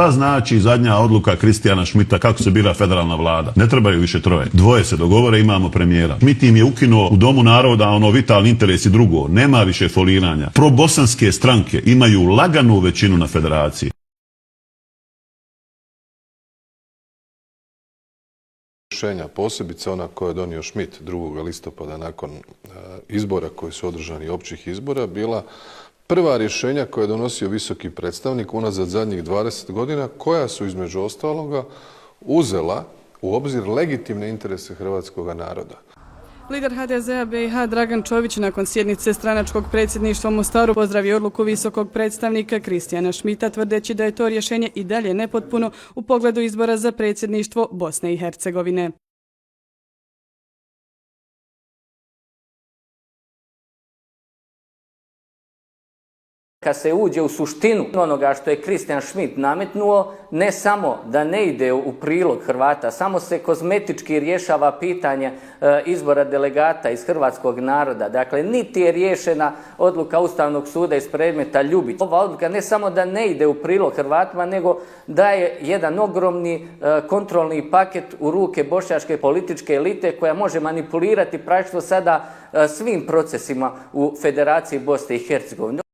Šta znači zadnja odluka Kristijana Šmita kako se bira federalna vlada? Ne trebaju više troje. Dvoje se dogovore, imamo premijera. Šmit im je ukinuo u Domu naroda ono vitalni interes i drugo. Nema više foliranja. Probosanske stranke imaju laganu većinu na federaciji. Rješenja, posebice ona koja je donio Šmit 2. listopada nakon izbora koji su održani, općih izbora, bila prva rješenja koje je donosio visoki predstavnik unazad zadnjih 20 godina, koja su između ostaloga uzela u obzir legitimne interese hrvatskog naroda. Lider HDZ-a BiH Dragan Čović nakon sjednice stranačkog predsjedništva u Mostaru pozdravio odluku visokog predstavnika Kristijana Šmita, tvrdeći da je to rješenje i dalje nepotpuno u pogledu izbora za predsjedništvo Bosne i Hercegovine. Kad se uđe u suštinu onoga što je Kristijan Šmit nametnuo, ne samo da ne ide u prilog Hrvata, samo se kozmetički rješava pitanje izbora delegata iz hrvatskog naroda. Dakle, niti je riješena odluka Ustavnog suda iz predmeta Ljubić. Ova odluka ne samo da ne ide u prilog Hrvatima, nego daje jedan ogromni kontrolni paket u ruke bošnjačke političke elite koja može manipulirati praktično sada svim procesima u Federaciji Bosne i Hercegovine.